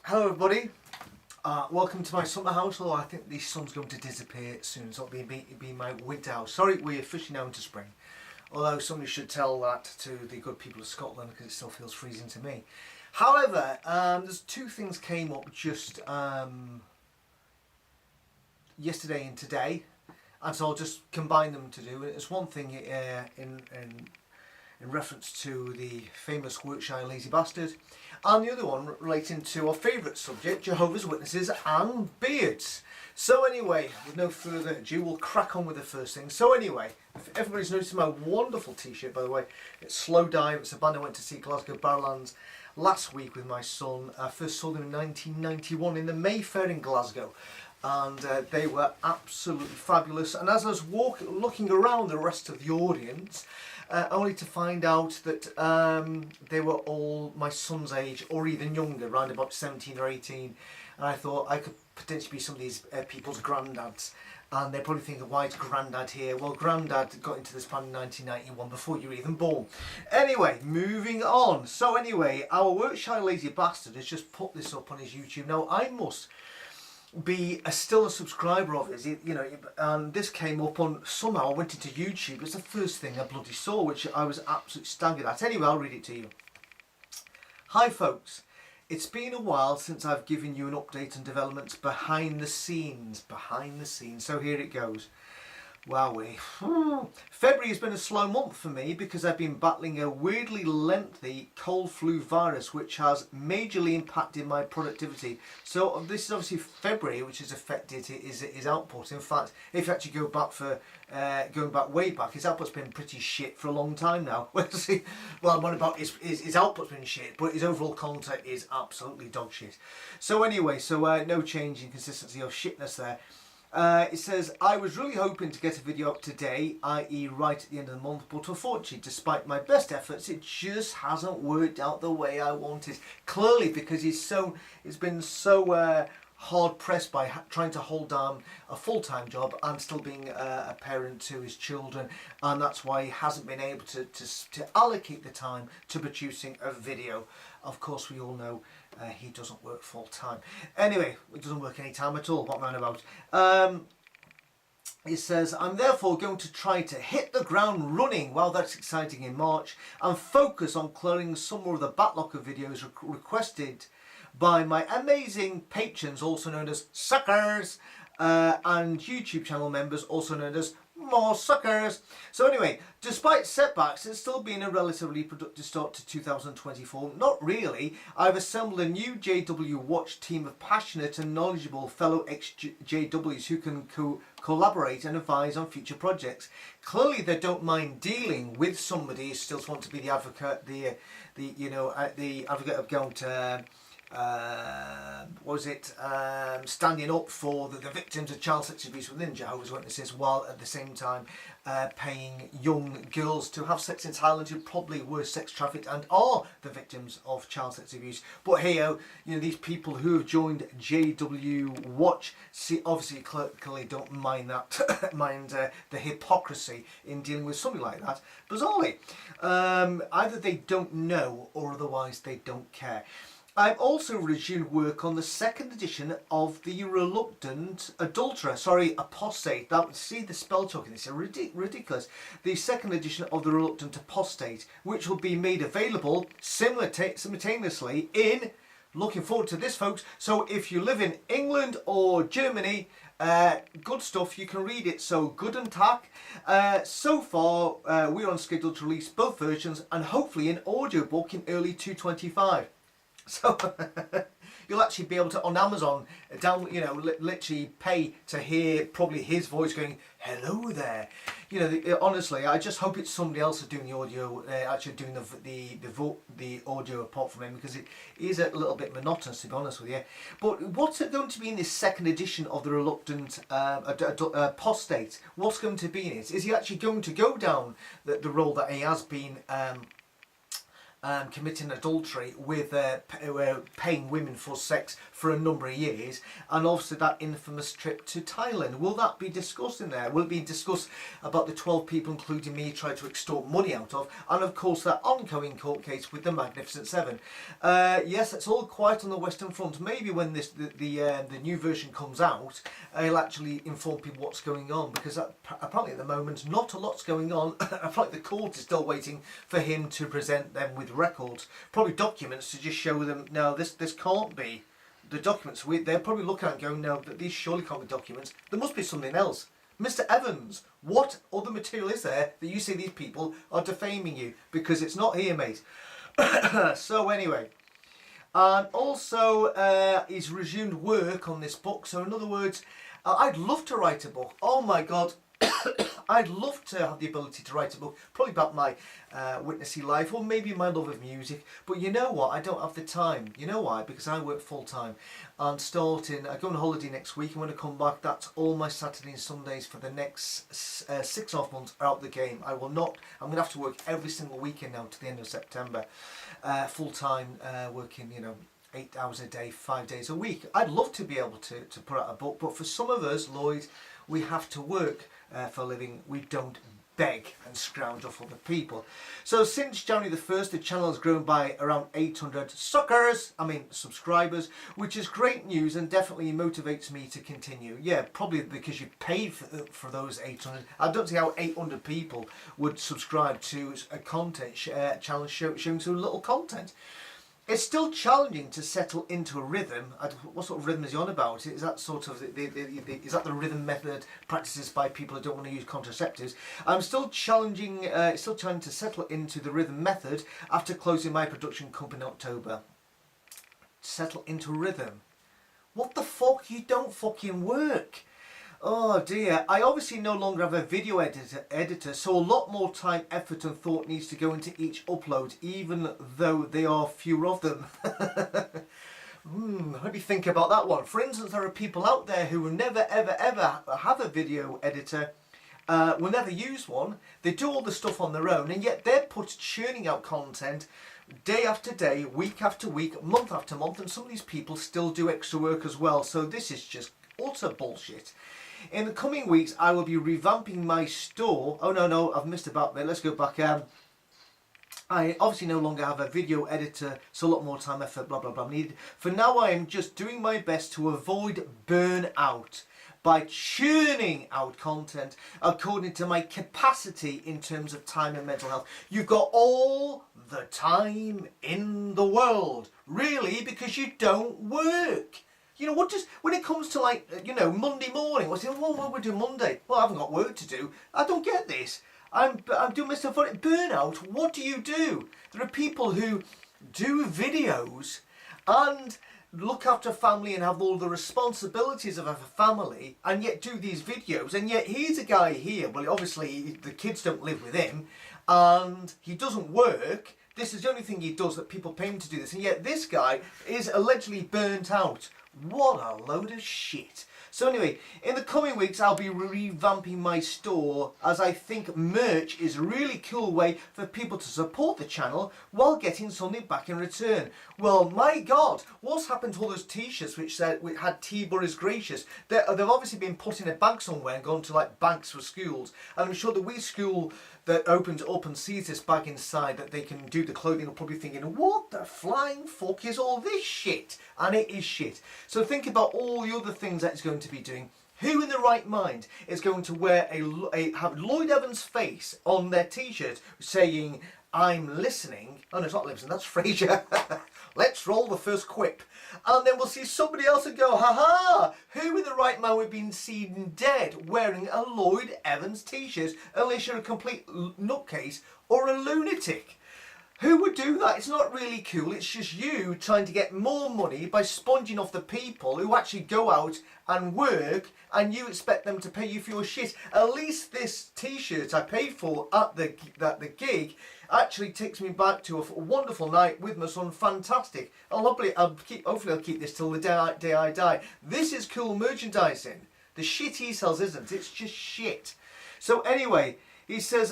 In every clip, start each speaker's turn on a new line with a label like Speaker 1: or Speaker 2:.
Speaker 1: Hello everybody, welcome to my summer house, although I think the sun's going to disappear soon, so it'll be my winter house. Sorry, we're officially now into spring, although somebody should tell that to the good people of Scotland because it still feels freezing to me. However, there's two things came up just yesterday and today, and so I'll just combine them to do. It's one thing in reference to the famous Workshire lazy bastard, and the other one relating to our favourite subject, Jehovah's Witnesses and beards. So anyway, with no further ado, we'll crack on with the first thing. So anyway, if everybody's noticed my wonderful t-shirt, by the way, it's Slow Dive. It's a band I went to see Glasgow Barrowlands last week with my son. I first saw them in 1991 in the Mayfair in Glasgow. And they were absolutely fabulous. And as I was looking around the rest of the audience, only to find out that they were all my son's age or even younger, around about 17 or 18. And I thought I could potentially be some of these people's granddads. And they're probably thinking, why is Grandad here? Well, Grandad got into this band in 1991 before you were even born. Anyway, moving on. So anyway, our Workshire lazy bastard has just put this up on his YouTube. Now, I must be still a subscriber of his, and this came up on, somehow I went into YouTube. It's the first thing I bloody saw, which I was absolutely staggered at. Anyway, I'll read it to you. Hi folks, it's been a while since I've given you an update on developments behind the scenes. So here it goes. Wowee. February has been a slow month for me because I've been battling a weirdly lengthy cold flu virus which has majorly impacted my productivity. So this is obviously February, which has affected his output. In fact, if you actually go back going back way back, his output's been pretty shit for a long time now. Well, what about his output's been shit, but his overall content is absolutely dog shit. So anyway, no change in consistency or shitness there. It says, I was really hoping to get a video up today, i.e. right at the end of the month, but unfortunately, despite my best efforts, it just hasn't worked out the way I wanted. Clearly, because he's been so hard pressed by trying to hold down a full-time job and still being a parent to his children, and that's why he hasn't been able to allocate the time to producing a video. Of course, we all know he doesn't work full-time. Anyway, it doesn't work any time at all, what am I about? It says, I'm therefore going to try to hit the ground running while that's exciting in March and focus on clearing some more of the backlog of videos requested by my amazing patrons, also known as suckers, and YouTube channel members, also known as more suckers. So anyway, despite setbacks, it's still been a relatively productive start to 2024. Not really. I've assembled a new JW Watch team of passionate and knowledgeable fellow ex-JWs who can collaborate and advise on future projects. Clearly, they don't mind dealing with somebody who still wants to be the advocate, the advocate of going to standing up for the victims of child sex abuse within Jehovah's Witnesses, while at the same time paying young girls to have sex in Thailand who probably were sex trafficked and are the victims of child sex abuse. But hey, these people who have joined JW Watch obviously clearly don't mind that, mind the hypocrisy in dealing with something like that. Bizarrely, either they don't know or otherwise they don't care. I've also resumed work on the second edition of the Reluctant Apostate. See the spell talking, this is ridiculous. The second edition of the Reluctant Apostate, which will be made available simultaneously in, looking forward to this folks, so if you live in England or Germany, good stuff, you can read it, so good and tack. So far, we're on schedule to release both versions and hopefully an audiobook in early 2025. So you'll actually be able to, on Amazon, literally pay to hear probably his voice going, hello there. Honestly, I just hope it's somebody else who's doing the audio, actually doing the audio apart from him, because it is a little bit monotonous, to be honest with you. But what's it going to be in this second edition of the Reluctant Apostate? What's going to be in it? Is he actually going to go down the role that he has been committing adultery with paying women for sex for a number of years, and also that infamous trip to Thailand. Will that be discussed in there? Will it be discussed about the 12 people, including me, tried to extort money out of, and of course that ongoing court case with the Magnificent Seven? Yes, it's all quiet on the Western Front. Maybe when the new version comes out, I'll actually inform people what's going on, because apparently at the moment not a lot's going on. Apparently the court is still waiting for him to present them with records, probably documents, to just show them, no, this can't be the documents. They're probably looking at it going, no, these surely can't be documents. There must be something else. Mr. Evans, what other material is there that you say these people are defaming you? Because it's not here, mate. So anyway, and also he's resumed work on this book. So in other words, I'd love to write a book. Oh my God. I'd love to have the ability to write a book, probably about my witnessy life, or maybe my love of music. But you know what? I don't have the time. You know why? Because I work full time. And I go on holiday next week, and when I come back, that's all my Saturdays and Sundays for the next 6.5 months are out the game. I'm going to have to work every single weekend now to the end of September, full time, working, 8 hours a day, 5 days a week. I'd love to be able to put out a book, but for some of us, Lloyd, we have to work for a living. We don't beg and scrounge off other people. So since January the 1st, the channel has grown by around 800 subscribers, which is great news and definitely motivates me to continue. Yeah, probably because you paid for those 800. I don't see how 800 people would subscribe to a content channel showing so little content. It's still challenging to settle into a rhythm. What sort of rhythm is he on about? Is that sort of is that the rhythm method practices by people who don't want to use contraceptives? I'm still challenging. It's still challenging to settle into the rhythm method after closing my production company in October. Settle into rhythm. What the fuck? You don't fucking work. Oh dear, I obviously no longer have a video editor, so a lot more time, effort and thought needs to go into each upload, even though there are fewer of them. Let me think about that one. For instance, there are people out there who will never ever ever have a video editor, will never use one. They do all the stuff on their own, and yet they're churning out content day after day, week after week, month after month, and some of these people still do extra work as well. So this is just utter bullshit. In the coming weeks, I will be revamping my store. Oh no, I've missed about there. Let's go back. I obviously no longer have a video editor, so a lot more time, effort, blah blah blah needed. For now, I am just doing my best to avoid burnout by churning out content according to my capacity in terms of time and mental health. You've got all the time in the world, really, because you don't work. When it comes to Monday morning, we're saying, what we do Monday? Well, I haven't got work to do. I don't get this. I'm doing myself on it. Burnout, what do you do? There are people who do videos and look after family and have all the responsibilities of a family, and yet do these videos, and yet here's a guy here, well obviously the kids don't live with him, and he doesn't work. This is the only thing he does, that people pay him to do this, and yet this guy is allegedly burnt out. What a load of shit. So anyway, in the coming weeks I'll be revamping my store, as I think merch is a really cool way for people to support the channel while getting something back in return. Well, my God, what's happened to all those t-shirts which had T-Bar is gracious? They've obviously been put in a bag somewhere and gone to banks for schools. And I'm sure the wee school that opens up and sees this bag inside that they can do the clothing will probably thinking, what the flying fuck is all this shit? And it is shit. So think about all the other things that it's going to be doing. Who in the right mind is going to wear have Lloyd Evans' face on their t-shirt saying, I'm listening? Oh no, it's not listening, that's Frasier. Let's roll the first quip. And then we'll see somebody else and go, ha! Who in the right mind would be seen dead wearing a Lloyd Evans t-shirt, unless you're a complete nutcase or a lunatic? Who would do that? It's not really cool. It's just you trying to get more money by sponging off the people who actually go out and work, and you expect them to pay you for your shit. At least this t-shirt I paid for at the gig actually takes me back to a wonderful night with my son. Fantastic. Hopefully I'll keep this till the day I die. This is cool merchandising. The shit he sells isn't. It's just shit. So anyway, he says,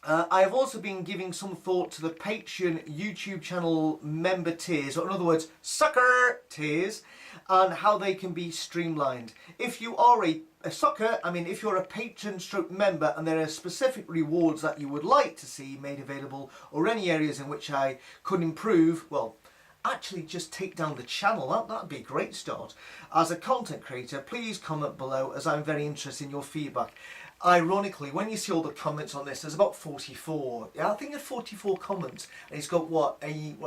Speaker 1: I have also been giving some thought to the Patreon YouTube channel member tiers, or in other words, sucker tiers, and how they can be streamlined. If you are a sucker, I mean if you're a patron stroke member and there are specific rewards that you would like to see made available, or any areas in which I could improve, well, actually just take down the channel. That'd be a great start. As a content creator, please comment below, as I'm very interested in your feedback. Ironically, when you see all the comments on this, there's about 44. Yeah, I think there's 44 comments, and he's got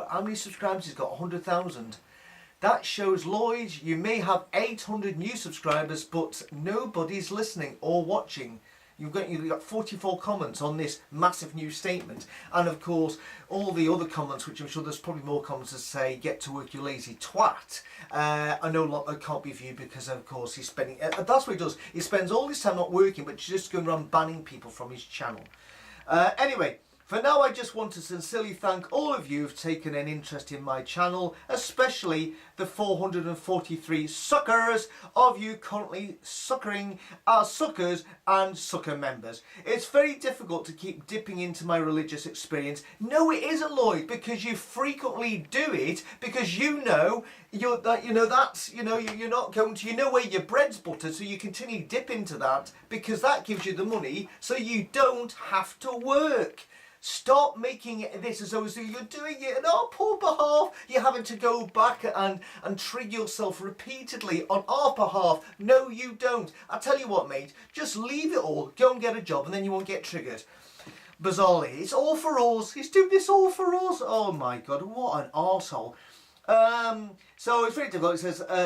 Speaker 1: how many subscribers? He's got 100,000. That shows, Lloyd, you may have 800 new subscribers, but nobody's listening or watching. You've got 44 comments on this massive new statement, and of course all the other comments, which I'm sure there's probably more comments that say "get to work, you lazy twat." I know it can't be viewed because of course he's spending. That's what he does. He spends all his time not working, but just going around banning people from his channel. Anyway. For now, I just want to sincerely thank all of you who've taken an interest in my channel, especially the 443 suckers of you currently suckering as suckers and sucker members. It's very difficult to keep dipping into my religious experience. No, it isn't, Lloyd, because you frequently do it because you're not going to, you know where your bread's buttered, so you continue to dip into that because that gives you the money so you don't have to work. Stop making this as though you're doing it on our poor behalf. You're having to go back and trigger yourself repeatedly on our behalf. No, you don't. I tell you what, mate, just leave it all, go and get a job, and then you won't get triggered. Bizarrely, it's all for us. He's doing this all for us. Oh my God, what an arsehole. So it's very difficult.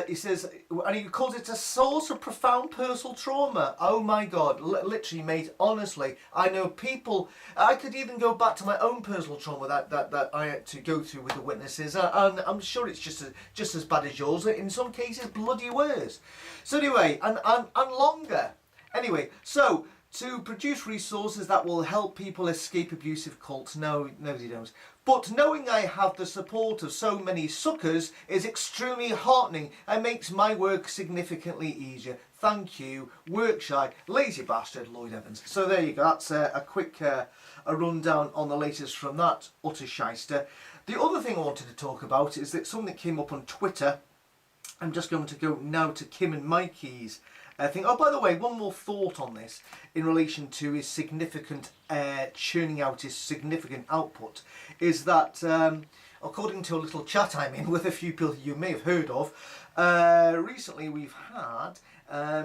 Speaker 1: He says, and he calls it a source of profound personal trauma. Oh my God, literally, mate, honestly, I know people, I could even go back to my own personal trauma that I had to go through with the witnesses, and I'm sure it's just as bad as yours, in some cases bloody worse. So anyway, and longer. Anyway, so to produce resources that will help people escape abusive cults. No, they don't. But knowing I have the support of so many suckers is extremely heartening and makes my work significantly easier. Thank you, work-shy, lazy bastard, Lloyd Evans. So there you go. That's a quick a rundown on the latest from that utter shyster. The other thing I wanted to talk about is that something that came up on Twitter. I'm just going to go now to Kim and Mikey's thing. Oh, by the way, one more thought on this in relation to his significant churning out his significant output is that according to a little chat I'm in with a few people you may have heard of, recently we've had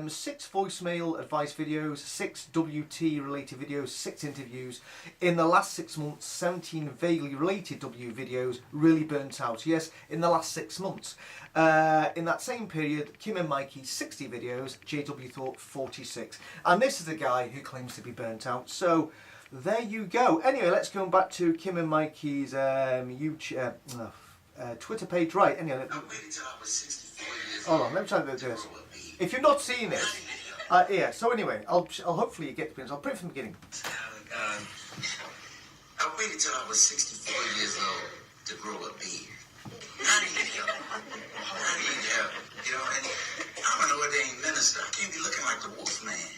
Speaker 1: 6 voicemail advice videos, 6 WT related videos, 6 interviews. In the last 6 months, 17 vaguely related W videos really burnt out. Yes, in the last 6 months. In that same period, Kim and Mikey, 60 videos, JW Thought 46. And this is a guy who claims to be burnt out. So there you go. Anyway, let's go back to Kim and Mikey's YouTube, Twitter page. Right, anyway. I waited till I was 64 years old. Hold on, let me try to do this. If you've not seen it, yeah, so anyway, I'll hopefully you get the pins. I'll print it from the beginning.
Speaker 2: I waited till I was 64 years old to grow a beard. I need help. You know, and I'm an ordained minister. I can't be looking like the wolf man.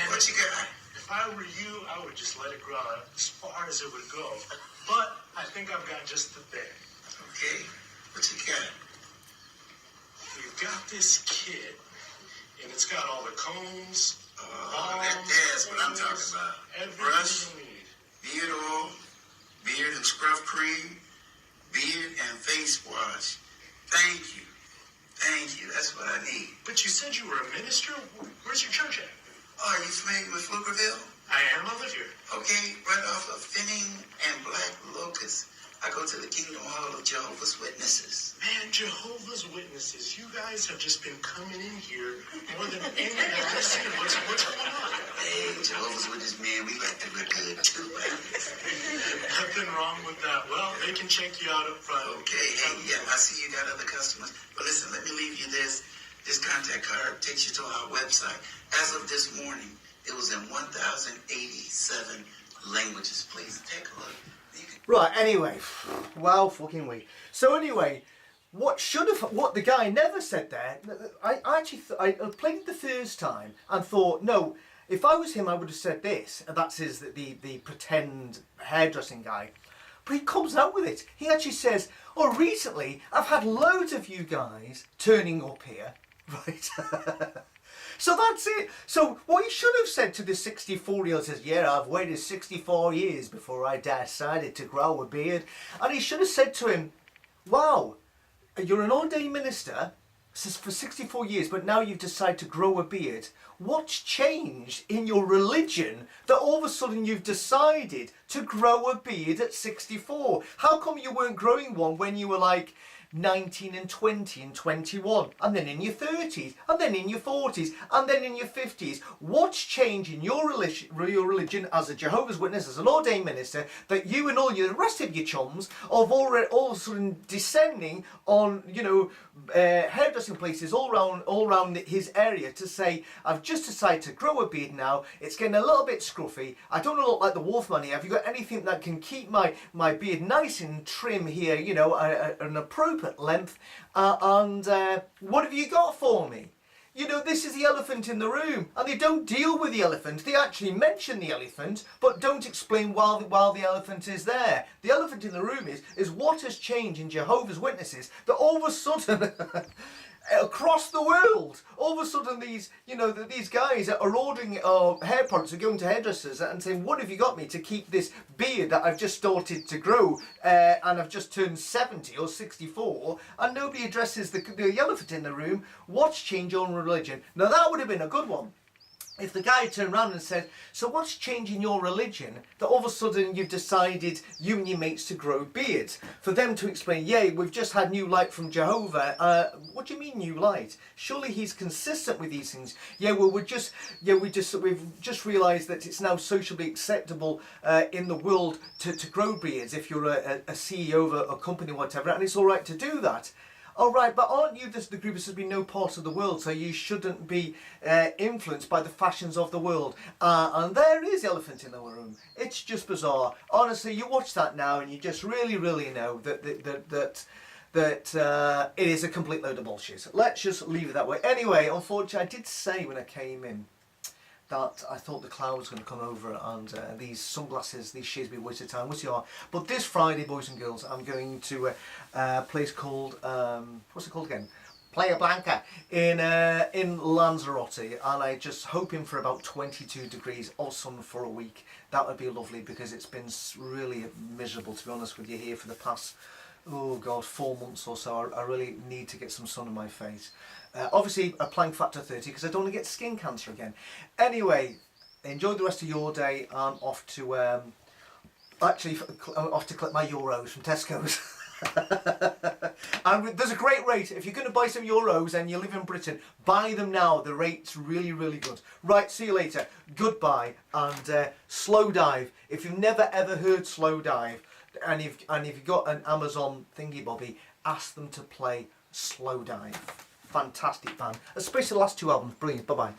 Speaker 2: What you got?
Speaker 3: If I were you, I would just let it grow out as far as it would go. But I think I've got just the thing.
Speaker 2: Okay, what you got?
Speaker 3: We've got this kit, and it's got all the combs,
Speaker 2: that's what I'm talking about. Brush,
Speaker 3: everything you need.
Speaker 2: beard oil, beard and scruff cream, beard and face wash. Thank you. Thank you. That's what I need.
Speaker 3: But you said you were a minister? Where's your church at?
Speaker 2: Oh, are you familiar with Pflugerville?
Speaker 3: I am. I live here.
Speaker 2: Okay, right off of Finning and Black Locust. I go to the Kingdom Hall of Jehovah's Witnesses.
Speaker 3: Man, Jehovah's Witnesses, you guys have just been coming in here more than anything I've ever seen. What's going on?
Speaker 2: Hey, Jehovah's Witnesses, man, we like to look good too.
Speaker 3: Nothing wrong with that. Well, they can check you out up front.
Speaker 2: Okay, hey, yeah, I see you got other customers. But listen, let me leave you this. This contact card takes you to our website. As of this morning, it was in 1,087 languages. Please take a look.
Speaker 1: Right, anyway, wow, fucking we. So anyway, what the guy never said there, I played it the first time and thought, no, If I was him, I would have said this, and that's the pretend hairdressing guy. But he comes out with it. He actually says, oh, recently I've had loads of you guys turning up here, right? So that's it. So what he should have said to the 64-year-old is, yeah, I've waited 64 years before I decided to grow a beard. And he should have said to him, wow, you're an ordained minister for 64 years, but now you've decided to grow a beard. What's changed in your religion that all of a sudden you've decided to grow a beard at 64? How come you weren't growing one when you were like 19 and 20 and 21, and then in your 30s, and then in your 40s, and then in your 50s? What's changed in your religion as a Jehovah's Witness, as an ordained minister, that you and all the rest of your chums are all of a sudden descending on, you know, hairdressing places all around his area to say, I've just decided to grow a beard now, it's getting a little bit scruffy, I don't look like the Wolfman here, have you got anything that can keep my beard nice and trim here, you know, an appropriate length, and what have you got for me? You know, this is the elephant in the room, and they don't deal with the elephant. They actually mention the elephant, but don't explain while the elephant is there. The elephant in the room is what has changed in Jehovah's Witnesses that all of a sudden, across the world, all of a sudden these guys are ordering hair products, are going to hairdressers and saying, what have you got me to keep this beard that I've just started to grow, and I've just turned 70 or 64, and nobody addresses the elephant in the room. What's changed your religion? Now that would have been a good one. If the guy turned around and said, so what's changing your religion that all of a sudden you've decided, you and your mates, to grow beards? For them to explain, yeah, we've just had new light from Jehovah. What do you mean new light? Surely he's consistent with these things. Yeah, well, we've just realised that it's now socially acceptable in the world to grow beards if you're a CEO of a company or whatever, and it's all right to do that. All right, but aren't you the group that has been no part of the world, so you shouldn't be influenced by the fashions of the world? And there is the elephant in the room. It's just bizarre. Honestly, you watch that now and you just really, really know that it is a complete load of bullshit. Let's just leave it that way. Anyway, unfortunately, I did say when I came in that I thought the cloud was going to come over and these sunglasses, these shades be a waste of time, which they are. But this Friday, boys and girls, I'm going to a place called, what's it called again? Playa Blanca in Lanzarote, and I'm just hoping for about 22 degrees of sun for a week. That would be lovely because it's been really miserable, to be honest with you, here for the past, oh God, 4 months or so. I really need to get some sun in my face. Obviously, applying factor 30 because I don't want to get skin cancer again. Anyway, enjoy the rest of your day. I'm off to collect my euros from Tesco's. And there's a great rate. If you're going to buy some euros and you live in Britain, buy them now. The rate's really, really good. Right, see you later. Goodbye, and slow dive. If you've never ever heard slow dive, and if you've got an Amazon thingy bobby, ask them to play Slow Dive. Fantastic band, especially the last 2 albums. Brilliant. Bye bye.